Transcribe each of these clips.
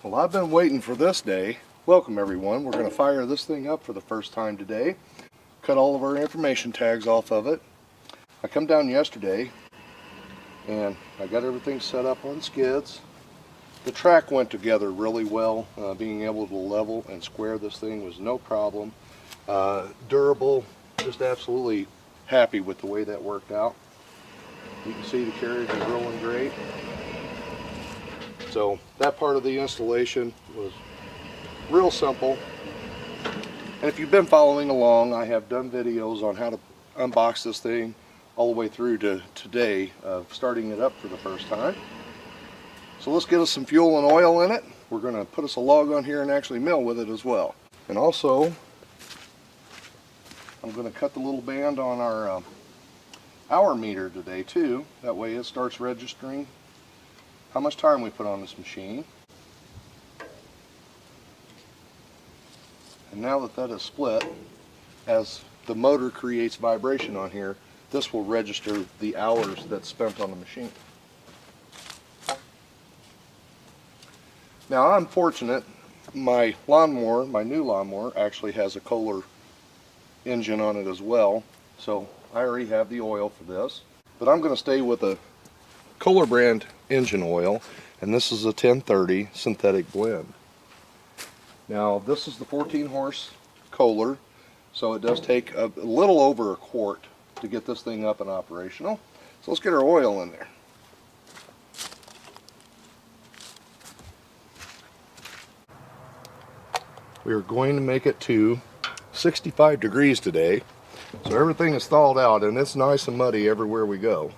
Well, I've been waiting for this day. Welcome everyone. We're going to fire this thing up for the first time today. Cut all of our information tags off of it. I come down yesterday and I got everything set up on skids. The track went together really well. Being able to level and square this thing was no problem. Durable, just absolutely happy with the way that worked out. You can see the carriage is rolling great. So that part of the installation was real simple. And if you've been following along, I have done videos on how to unbox this thing all the way through to today, starting it up for the first time. So let's get us some fuel and oil in it. We're going to put us a log on here and actually mill with it as well. And also, I'm going to cut the little band on our hour meter today too. That way it starts registering how much time we put on this machine. And now that that is split, as the motor creates vibration on here, this will register the hours that's spent on the machine. Now I'm fortunate, my lawnmower, my new lawnmower, actually has a Kohler engine on it as well, so I already have the oil for this. But I'm going to stay with a Kohler brand engine oil, and this is a 1030 synthetic blend. Now this is the 14 horse Kohler, so it does take a little over a quart to get this thing up and operational. So let's get our oil in there. We are going to make it to 65 degrees today, so everything is thawed out and it's nice and muddy everywhere we go.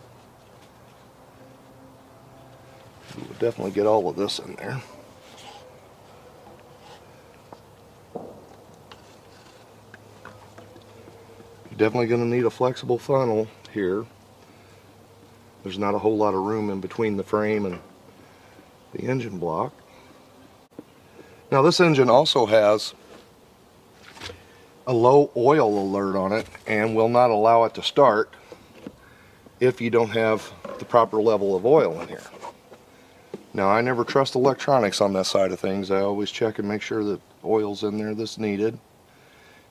We'll definitely get all of this in there. You're definitely going to need a flexible funnel here. There's not a whole lot of room in between the frame and the engine block. Now this engine also has a low oil alert on it and will not allow it to start if you don't have the proper level of oil in here. Now I never trust electronics on that side of things. I always check and make sure that oil's in there that's needed,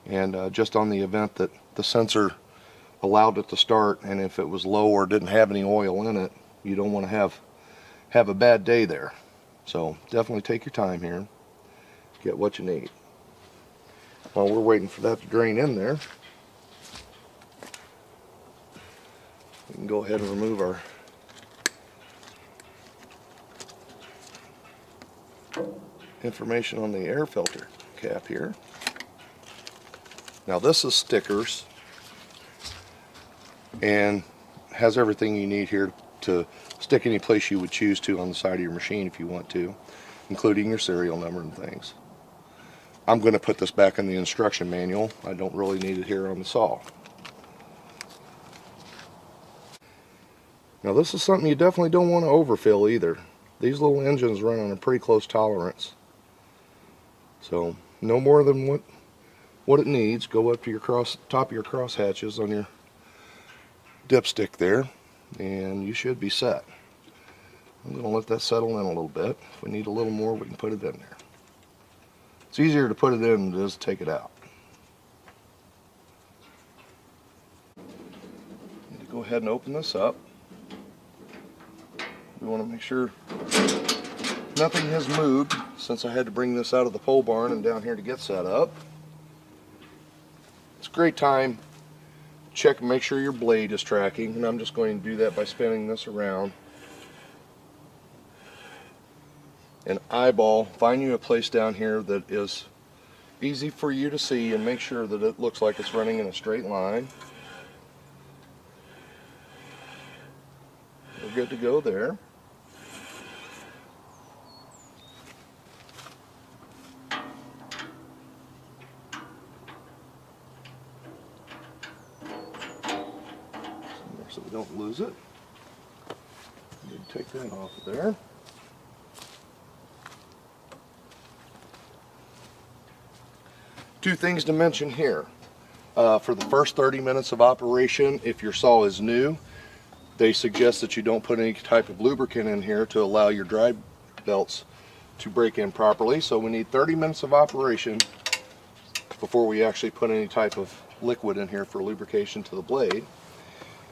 and just on the event that the sensor allowed it to start, and if it was low or didn't have any oil in it, you don't want to have a bad day there. So definitely take your time here, get what you need. While we're waiting for that to drain in there, we can go ahead and remove our information on the air filter cap here. Now this is stickers and has everything you need here to stick any place you would choose to on the side of your machine if you want to, including your serial number and things. I'm going to put this back in the instruction manual. I don't really need it here on the saw. Now this is something you definitely don't want to overfill either. These little engines run on a pretty close tolerance. So no more than what it needs. Go up to your top of your cross hatches on your dipstick there, and you should be set. I'm going to let that settle in a little bit. If we need a little more, we can put it in there. It's easier to put it in than it is to take it out. Need to go ahead and open this up. We want to make sure nothing has moved since I had to bring this out of the pole barn and down here to get set up. It's a great time to check and make sure your blade is tracking, and I'm just going to do that by spinning this around and eyeball. Find you a place down here that is easy for you to see and make sure that it looks like it's running in a straight line. We're good to go there. So we don't lose it. Take that off of there. Two things to mention here. For the first 30 minutes of operation, if your saw is new, they suggest that you don't put any type of lubricant in here to allow your drive belts to break in properly. So we need 30 minutes of operation before we actually put any type of liquid in here for lubrication to the blade.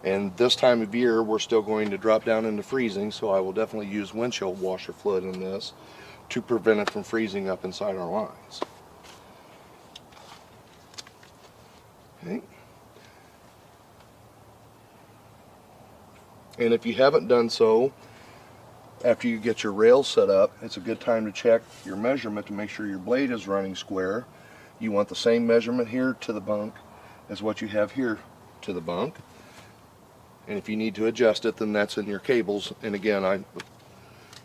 And this time of year we're still going to drop down into freezing, so I will definitely use windshield washer fluid in this to prevent it from freezing up inside our lines. Okay. And if you haven't done so, after you get your rails set up, it's a good time to check your measurement to make sure your blade is running square. You want the same measurement here to the bunk as what you have here to the bunk. And if you need to adjust it, then that's in your cables. And again, I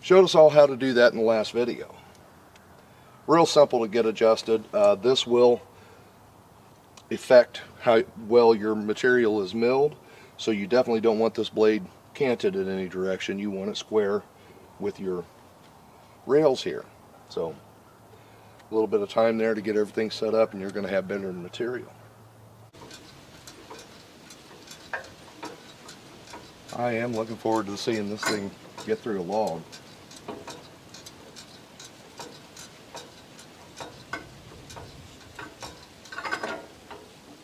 showed us all how to do that in the last video. Real simple to get adjusted. This will affect how well your material is milled, so you definitely don't want this blade canted in any direction. You want it square with your rails here. So a little bit of time there to get everything set up, and you're going to have better material. I am looking forward to seeing this thing get through a log.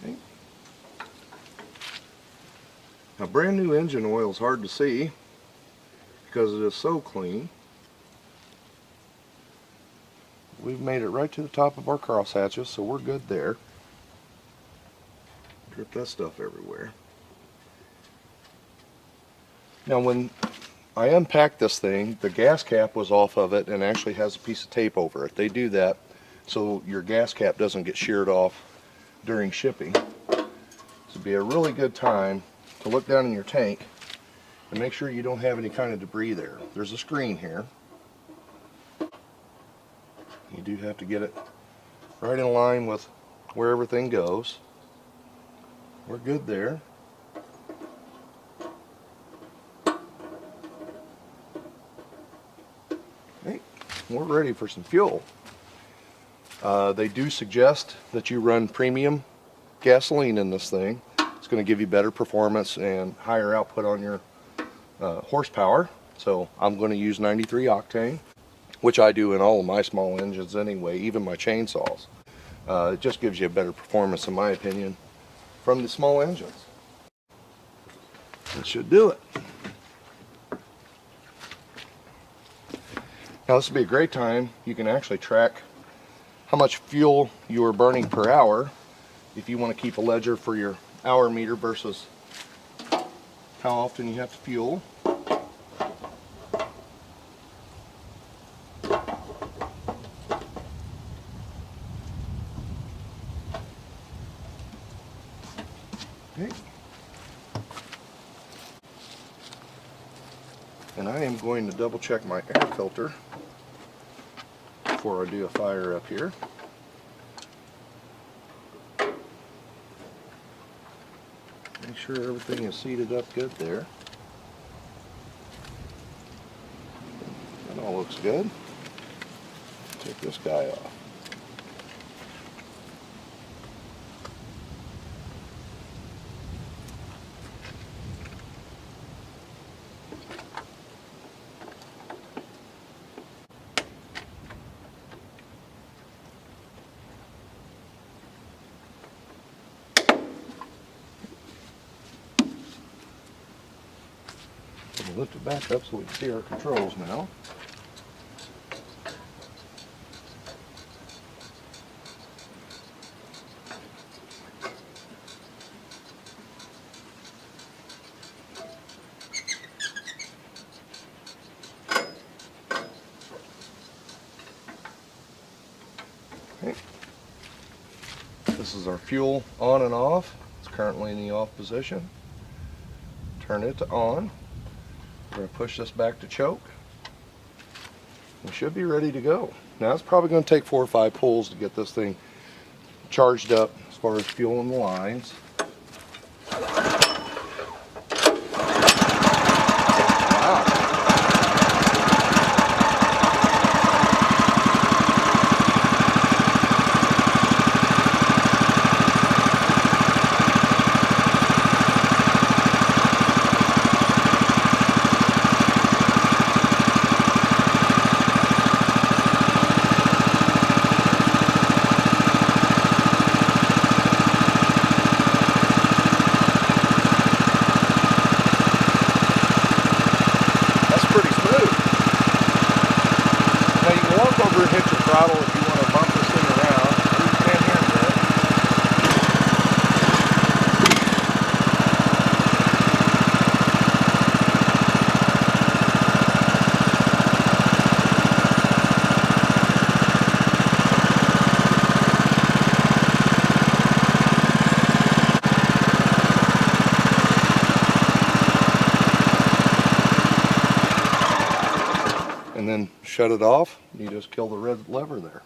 Okay. Now, brand new engine oil is hard to see because it is so clean. We've made it right to the top of our cross hatches, so we're good there. Drip that stuff everywhere. Now, when I unpacked this thing, the gas cap was off of it and actually has a piece of tape over it. They do that so your gas cap doesn't get sheared off during shipping. This would be a really good time to look down in your tank and make sure you don't have any kind of debris there. There's a screen here. You do have to get it right in line with where everything goes. We're good there. Okay, we're ready for some fuel. They do suggest that you run premium gasoline in this thing. It's going to give you better performance and higher output on your horsepower. So I'm going to use 93 octane. Which I do in all of my small engines anyway, even my chainsaws. It just gives you a better performance, in my opinion, from the small engines. That should do it. Now, this would be a great time. You can actually track how much fuel you are burning per hour if you want to keep a ledger for your hour meter versus how often you have to fuel. Okay. And I am going to double check my air filter before I do a fire up here. Make sure everything is seated up good there. That all looks good. Take this guy off. We'll lift it back up so we can see our controls now. Okay. This is our fuel on and off. It's currently in the off position. Turn it to on. We're going to push this back to choke. We should be ready to go. Now, it's probably going to take 4 or 5 pulls to get this thing charged up as far as fuel in the lines. shut it off. You just kill the red lever there.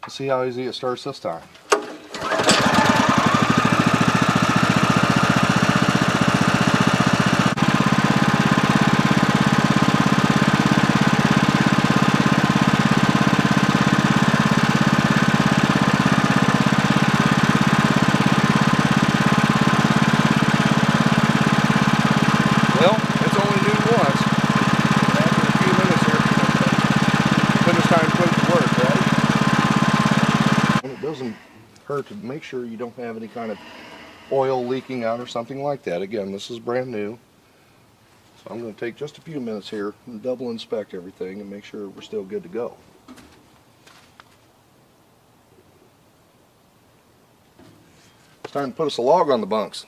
Let's see how easy it starts this time. Well, it's only new once. After a few minutes here, then it's time to put it to work, right? And it doesn't hurt to make sure you don't have any kind of oil leaking out or something like that. Again, this is brand new. So I'm going to take just a few minutes here and double inspect everything and make sure we're still good to go. It's time to put us a log on the bunks.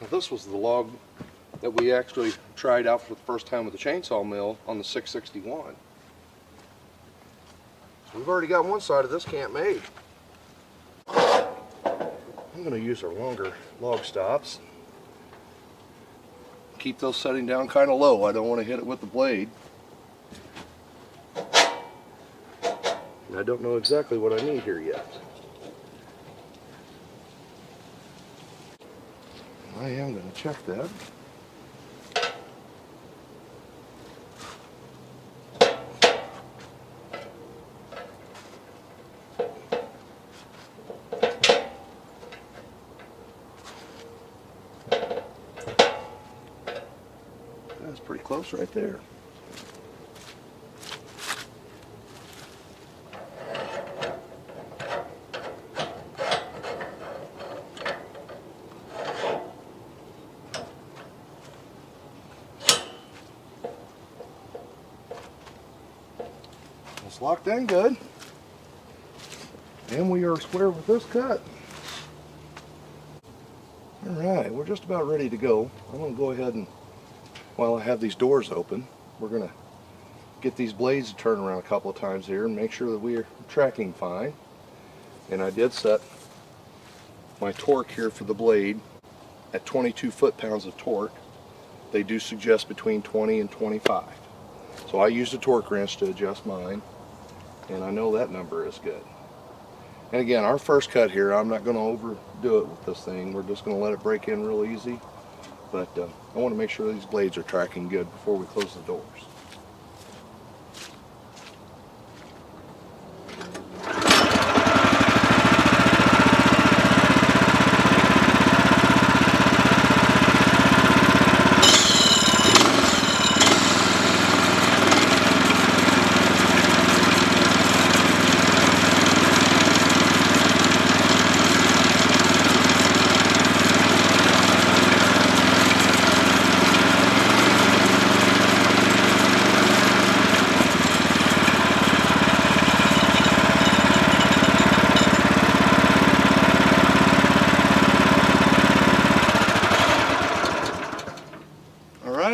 Now, this was the log that we actually tried out for the first time with the chainsaw mill on the 661. So we've already got one side of this camp made. I'm going to use our longer log stops. Keep those setting down kind of low. I don't want to hit it with the blade. And I don't know exactly what I need here yet. I am going to check that. That's pretty close right there. It's locked in good. And we are square with this cut. Alright, we're just about ready to go. I'm going to go ahead and, while I have these doors open, we're going to get these blades to turn around a couple of times here and make sure that we are tracking fine. And I did set my torque here for the blade at 22 foot-pounds of torque. They do suggest between 20 and 25. So I used a torque wrench to adjust mine, and I know that number is good. And again, our first cut here, I'm not going to overdo it with this thing. We're just going to let it break in real easy. But I want to make sure these blades are tracking good before we close the doors.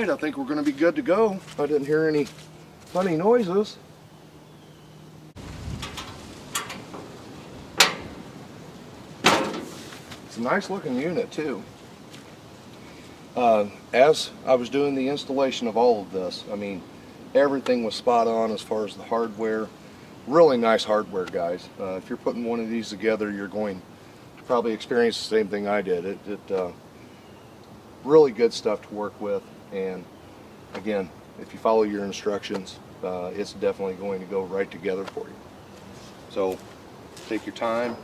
I think we're going to be good to go. I didn't hear any funny noises. It's a nice looking unit too. As I was doing the installation of all of this, I mean, everything was spot on as far as the hardware. Really nice hardware, guys. If you're putting one of these together, you're going to probably experience the same thing I did. Really good stuff to work with. And again, if you follow your instructions, it's definitely going to go right together for you. So take your time,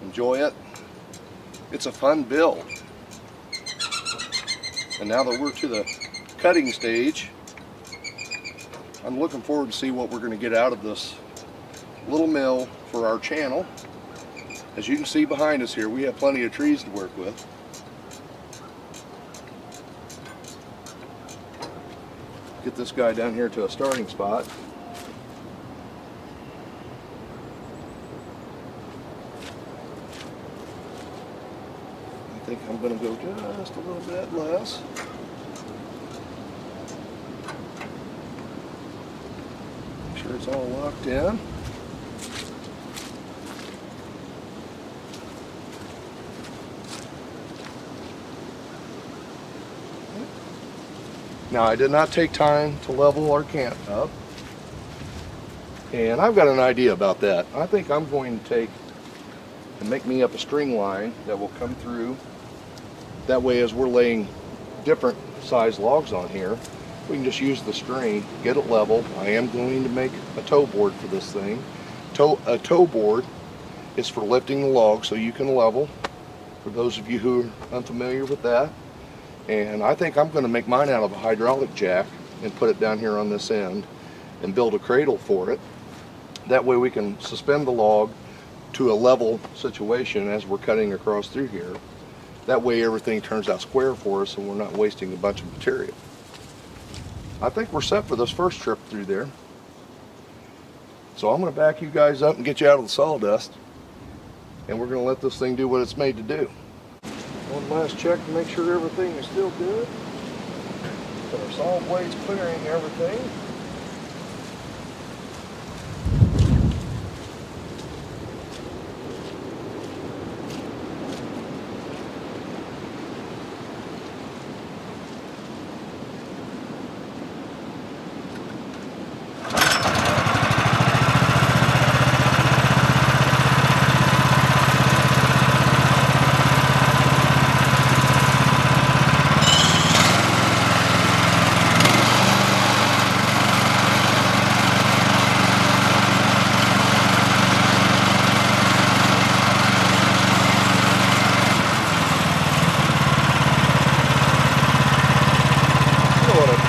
enjoy it. It's a fun build. And now that we're to the cutting stage, I'm looking forward to see what we're going to get out of this little mill for our channel. As you can see behind us here, we have plenty of trees to work with. Get this guy down here to a starting spot. I think I'm going to go just a little bit less. Make sure it's all locked in. Now I did not take time to level our cant up, and I've got an idea about that. I think I'm going to take and make me up a string line that will come through. That way, as we're laying different size logs on here, we can just use the string, get it level. I am going to make a tow board for this thing. A tow board is for lifting the log so you can level, for those of you who are unfamiliar with that. And I think I'm going to make mine out of a hydraulic jack and put it down here on this end and build a cradle for it. That way we can suspend the log to a level situation as we're cutting across through here. That way everything turns out square for us and we're not wasting a bunch of material. I think we're set for this first trip through there. So I'm going to back you guys up and get you out of the sawdust, and we're going to let this thing do what it's made to do. One last check to make sure everything is still good. Got our saw blades clearing everything.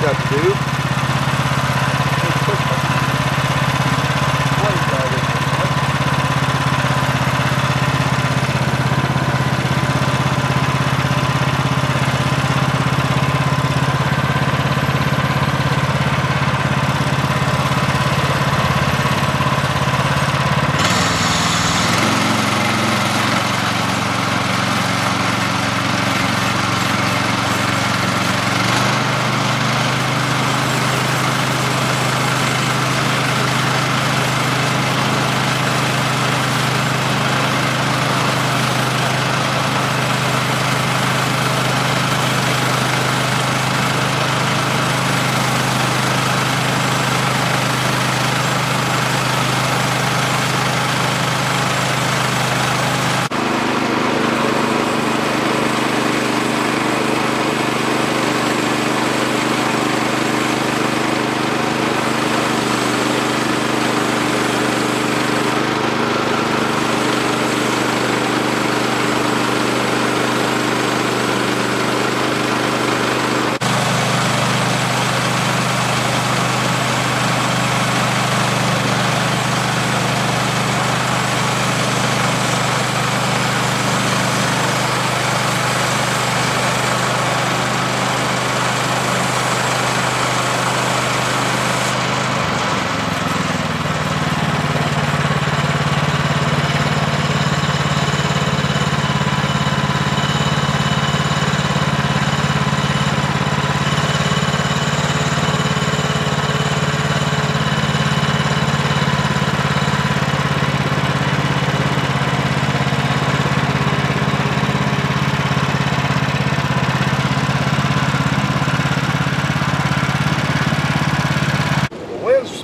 Got to do.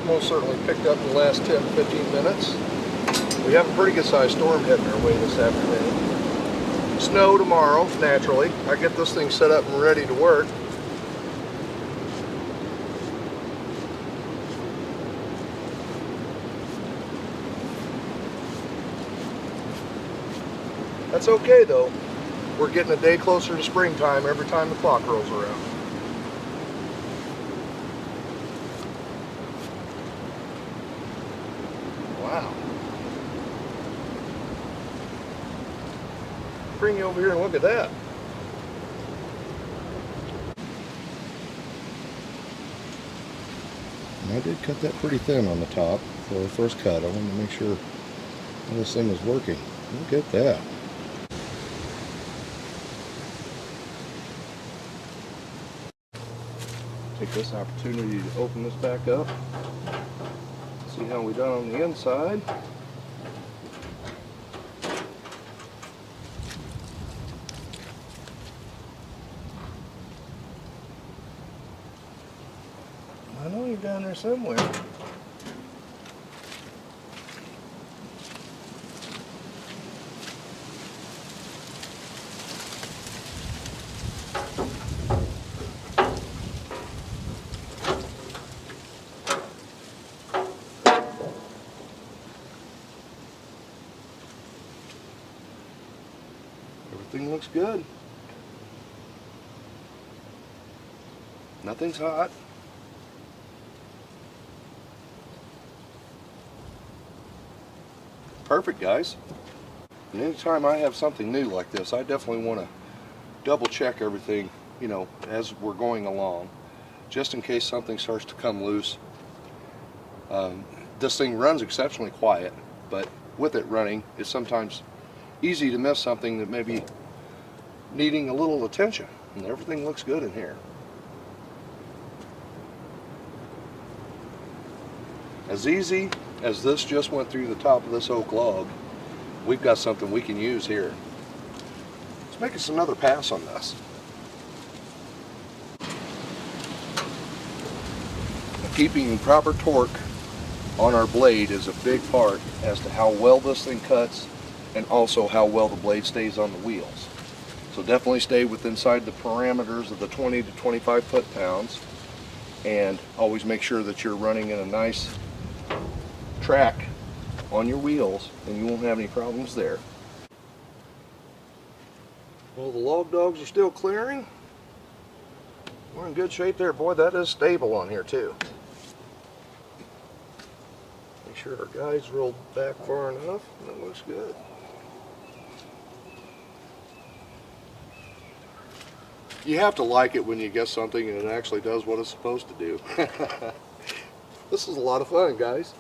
Most certainly picked up in the last 10 to 15 minutes. We have a pretty good sized storm heading our way this afternoon. Snow tomorrow, naturally. I get this thing set up and ready to work. That's okay though. We're getting a day closer to springtime every time the clock rolls around. Wow. Bring you over here and look at that. And I did cut that pretty thin on the top for the first cut. I wanted to make sure this thing was working. Look at that. Take this opportunity to open this back up. See how we done on the inside. down there somewhere. Everything looks good. Nothing's hot. Perfect, guys. And anytime I have something new like this, I definitely want to double check everything, you know, as we're going along, just in case something starts to come loose. This thing runs exceptionally quiet, but with it running, it's sometimes easy to miss something that may be needing a little attention. And everything looks good in here. As easy as this just went through the top of this oak log, we've got something we can use here. Let's make us another pass on this. Keeping proper torque on our blade is a big part as to how well this thing cuts and also how well the blade stays on the wheels. So definitely stay within inside the parameters of the 20 to 25 foot-pounds, and always make sure that you're running in a nice track on your wheels and you won't have any problems there. Well, the log dogs are still clearing. We're in good shape there. Boy, that is stable on here too. Make sure our guide's rolled back far enough. That looks good. You have to like it when you get something and it actually does what it's supposed to do. This is a lot of fun, guys.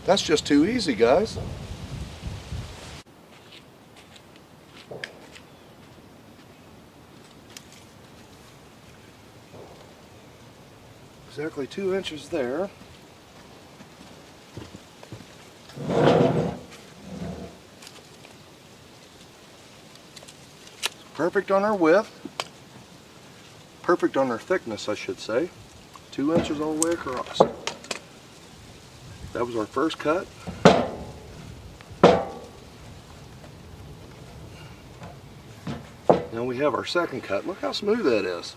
That's just too easy, guys. Exactly 2 inches there. Perfect on our width. Perfect on our thickness, I should say. 2 inches all the way across. That was our first cut. Now we have our second cut. Look how smooth that is.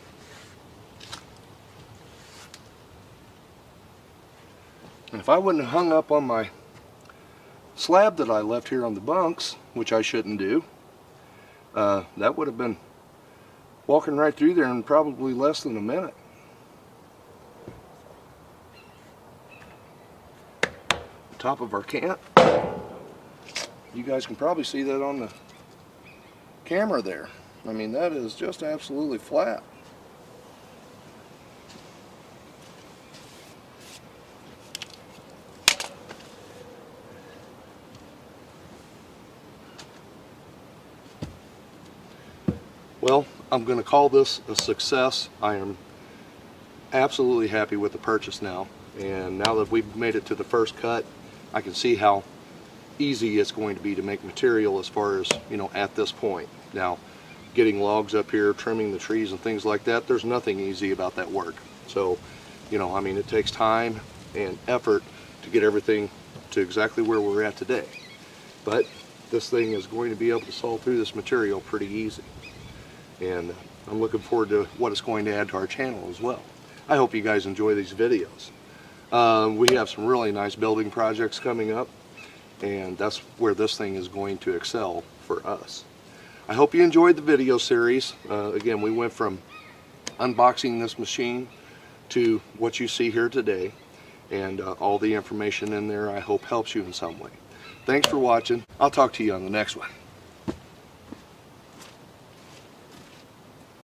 And if I wouldn't have hung up on my slab that I left here on the bunks, which I shouldn't do, that would have been walking right through there in probably less than a minute. top of our cant. You guys can probably see that on the camera there. I mean, that is just absolutely flat. Well, I'm going to call this a success. I am absolutely happy with the purchase now. And now that we've made it to the first cut, I can see how easy it's going to be to make material as far as, you know, at this point. Now, getting logs up here, trimming the trees and things like that, there's nothing easy about that work. So, you know, I mean, it takes time and effort to get everything to exactly where we're at today. But this thing is going to be able to saw through this material pretty easy. And I'm looking forward to what it's going to add to our channel as well. I hope you guys enjoy these videos. We have some really nice building projects coming up, and that's where this thing is going to excel for us. I hope you enjoyed the video series. Again, we went from unboxing this machine to what you see here today, and all the information in there I hope helps you in some way. Thanks for watching. I'll talk to you on the next one.